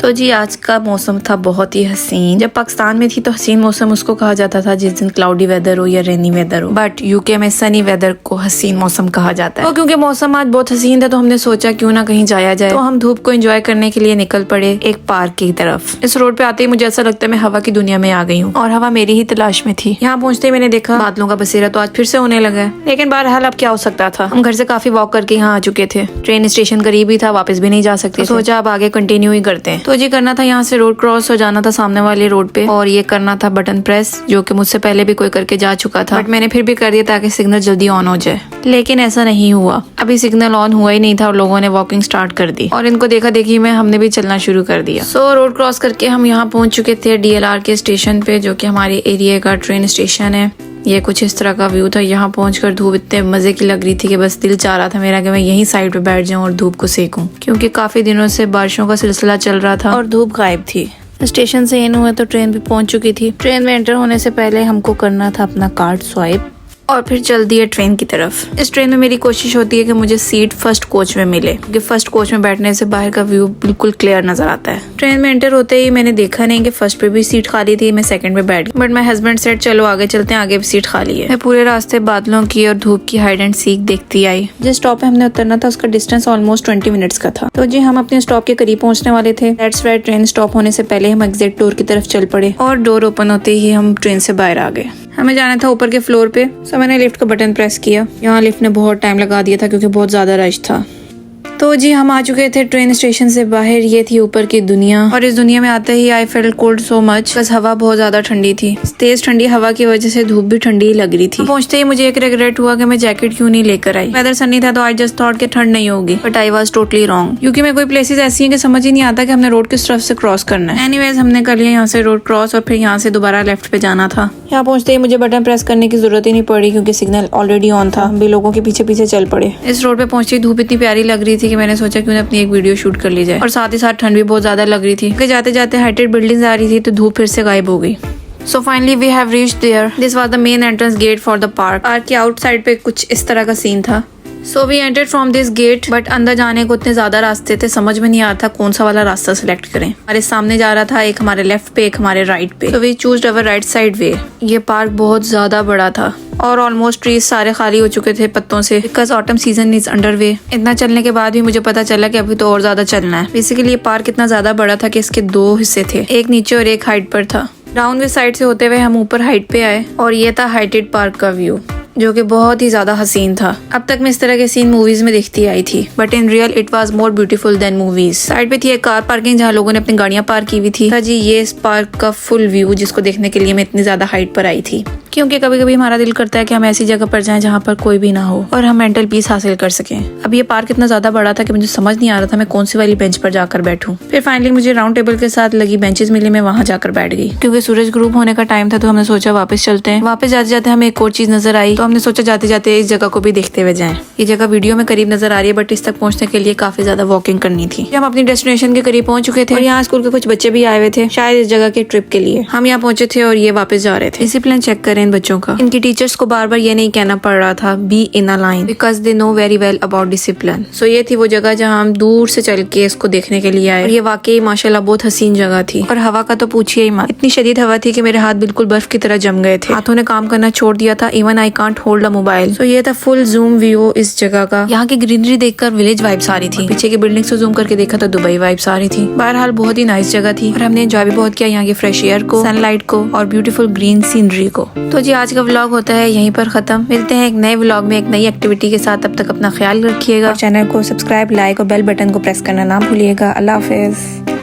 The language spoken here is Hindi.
तो जी आज का मौसम था बहुत ही हसीन। जब पाकिस्तान में थी तो हसीन मौसम उसको कहा जाता था जिस दिन क्लाउडी वेदर हो या रेनी वेदर हो, बट यूके में सनी वेदर को हसीन मौसम कहा जाता है। तो क्योंकि मौसम आज बहुत हसीन था तो हमने सोचा क्यों ना कहीं जाया जाए। तो हम धूप को एंजॉय करने के लिए निकल पड़े एक पार्क की तरफ। इस रोड पे आते ही मुझे ऐसा लगता है मैं हवा की दुनिया में आ गई हूँ और हवा मेरी ही तलाश में थी। यहाँ पहुँचते ही मैंने देखा बादलों का बसेरा तो आज फिर से होने लगा है, लेकिन बहरहाल अब क्या हो सकता था। हम घर से काफी वॉक करके यहाँ आ चुके थे, ट्रेन स्टेशन करीब ही था, वापस भी नहीं जा सकते। तो सोचा अब आगे कंटिन्यू ही करते हैं। तो जी करना था यहाँ से रोड क्रॉस हो जाना था सामने वाली रोड पे और ये करना था बटन प्रेस, जो कि मुझसे पहले भी कोई करके जा चुका था, बट मैंने फिर भी कर दिया ताकि सिग्नल जल्दी ऑन हो जाए। लेकिन ऐसा नहीं हुआ, अभी सिग्नल ऑन हुआ ही नहीं था और लोगों ने वॉकिंग स्टार्ट कर दी और इनको देखा देखी में हमने भी चलना शुरू कर दिया। सो रोड क्रॉस करके हम यहाँ पहुंच चुके थे DLR के स्टेशन पे, जो कि हमारे एरिया का ट्रेन स्टेशन है। ये कुछ इस तरह का व्यू था। यहाँ पहुंचकर धूप इतने मजे की लग रही थी कि बस दिल चाह रहा था मेरा कि मैं यहीं साइड पे बैठ जाऊं और धूप को सेकूं, क्योंकि काफी दिनों से बारिशों का सिलसिला चल रहा था और धूप गायब थी। स्टेशन से इन हुए तो ट्रेन भी पहुंच चुकी थी। ट्रेन में एंटर होने से पहले हमको करना था अपना कार्ड स्वाइप और फिर चल दिए ट्रेन की तरफ। इस ट्रेन में मेरी कोशिश होती है कि मुझे सीट फर्स्ट कोच में मिले, क्योंकि फर्स्ट कोच में बैठने से बाहर का व्यू बिल्कुल क्लियर नजर आता है। ट्रेन में एंटर होते ही मैंने देखा नहीं कि फर्स्ट पे भी सीट खाली थी, मैं सेकंड पे बैठ गई, बट माय हस्बैंड सेड चलो आगे चलते हैं, आगे भी सीट खाली है। मैं पूरे रास्ते बादलों की और धूप की हाइड एंड सीक देखती आई। जिस स्टॉप पे हमने उतरना था उसका डिस्टेंस ऑलमोस्ट 20 मिनट्स का था। तो जी हम अपने स्टॉप के करीब पहुंचने वाले थे। दैट्स व्हाई ट्रेन स्टॉप होने से पहले हम एग्जिट डोर की तरफ चल पड़े और डोर ओपन होते ही हम ट्रेन से बाहर आ गए। हमें जाना था ऊपर के फ्लोर पे, सो मैंने लिफ्ट का बटन प्रेस किया। यहाँ लिफ्ट ने बहुत टाइम लगा दिया था क्योंकि बहुत ज्यादा रश था। तो जी हम आ चुके थे ट्रेन स्टेशन से बाहर। ये थी ऊपर की दुनिया और इस दुनिया में आते ही I felt cold so much. बस हवा बहुत ज्यादा ठंडी थी, तेज ठंडी हवा की वजह से धूप भी ठंडी ही लग रही थी। पहुंचते ही मुझे एक रिग्रेट हुआ कि मैं जैकेट क्यों नहीं लेकर आई। वेदर सनी था तो आई जस्ट थॉट कि ठंड नहीं होगी, but I was totally wrong, क्योंकि मैं कोई प्लेसेस ऐसी हैं कि समझ ही नहीं आता कि हमने रोड किस तरफ से क्रॉस करना है। एनीवेज हमने कर लिया यहाँ से रोड क्रॉस और फिर यहाँ से दोबारा लेफ्ट पे जाना था। यहाँ पहुंचते ही मुझे बटन प्रेस करने की जरूरत ही नहीं पड़ी क्योंकि सिग्नल ऑलरेडी ऑन था। हम भी लोगों के पीछे पीछे चल पड़े। इस रोड पे पहुंचते ही धूप इतनी प्यारी लग रही थी कि मैंने सोचा क्यों अपनी एक वीडियो शूट कर ली जाए, और साथ ही साथ ठंड भी बहुत ज्यादा लग रही थी क्योंकि जाते जाते हाइटेड बिल्डिंग्स आ रही थी तो धूप फिर से गायब हो गई। So finally we have reached there. This was the main entrance gate for the park. Park के आउटसाइड पे कुछ इस तरह का सीन था। So we entered from this gate, but अंदर जाने को इतने ज्यादा रास्ते थे, समझ में नहीं आ रहा था कौन सा वाला रास्ता सिलेक्ट करें। हमारे सामने जा रहा था एक, हमारे लेफ्ट पे एक, हमारे राइट पे। So we chose our right side way. ये पार्क बहुत ज्यादा बड़ा था और ऑलमोस्ट ट्रीज सारे खाली हो चुके थे पत्तों से, because autumn season is under way. इतना चलने के बाद भी मुझे पता चला कि अभी तो और ज्यादा चलना है। बेसिकली ये पार्क इतना ज्यादा बड़ा था कि इसके दो हिस्से थे, एक नीचे और एक हाइट पर था। डाउन वे साइड से होते हुए हम ऊपर हाइट पे आए और ये था हाइटेड पार्क का व्यू, जो कि बहुत ही ज्यादा हसीन था। अब तक मैं इस तरह के सीन मूवीज में देखती आई थी, but in real it was more beautiful then movies. Side पे थी एक कार पार्किंग जहाँ लोगों ने अपनी गाड़ियां पार्क की हुई थी। जी ये इस पार्क का फुल व्यू, जिसको देखने के लिए मैं इतनी ज्यादा हाइट पर आई थी, क्योंकि कभी कभी हमारा दिल करता है कि हम ऐसी जगह पर जाएं जहाँ पर कोई भी ना हो और हम मेंटल पीस हासिल कर सकें। अब ये पार्क इतना ज्यादा बड़ा था कि मुझे समझ नहीं आ रहा था मैं कौन सी वाली बेंच पर जाकर बैठूं। फिर फाइनली मुझे राउंड टेबल के साथ लगी बेंचेस मिली, मैं वहाँ जाकर बैठ गई। क्योंकि सूरज ग्रुप होने का टाइम था तो हमने सोचा वापस चलते हैं। वापस जाते जाते हमें एक और चीज नजर आई तो हमने सोचा जाते जाते इस जगह को भी देखते हुए जाएं। ये जगह वीडियो में करीब नजर आ रही है, बट इस तक पहुंचने के लिए काफी ज्यादा वॉकिंग करनी थी। हम अपनी डेस्टिनेशन के करीब पहुंच चुके थे और यहाँ स्कूल के कुछ बच्चे भी आए हुए थे, शायद इस जगह के ट्रिप के लिए। हम यहाँ पहुंचे थे और ये वापस जा रहे थे। डिसिप्लिन चेक करें इन बच्चों का। इनकी टीचर्स को बार बार ये नहीं कहना पड़ रहा था be in a line, because they know very well about discipline. So ये थी वो जगह जहाँ हम दूर से चल के इसको देखने के लिए आए और ये वाकई माशाल्लाह बहुत हसीन जगह थी। और हवा का तो पूछिए ही मत, इतनी शदीद हवा थी कि मेरे हाथ बिल्कुल बर्फ की तरह जम गए थे, हाथों ने काम करना छोड़ दिया था। Even I can't hold a mobile. So ये था फुल जूम व्यू इस जगह का। यहाँ की ग्रीनरी देखकर विलेज वाइब्स आ रही थी, पीछे की बिल्डिंग से जूम करके देखा तो दुबई वाइब्स आ रही थी। बहरहाल बहुत ही नाइस जगह थी और हमने एंजॉय भी बहुत किया यहाँ की फ्रेश एयर को, सनलाइट को और ब्यूटीफुल ग्रीन सीनरी को। तो जी आज का व्लॉग होता है यहीं पर खत्म। मिलते हैं एक नए व्लॉग में एक नई एक्टिविटी के साथ। तब तक अपना ख्याल रखिएगा और चैनल को सब्सक्राइब, लाइक और बेल बटन को प्रेस करना ना भूलिएगा। अल्लाह हाफिज।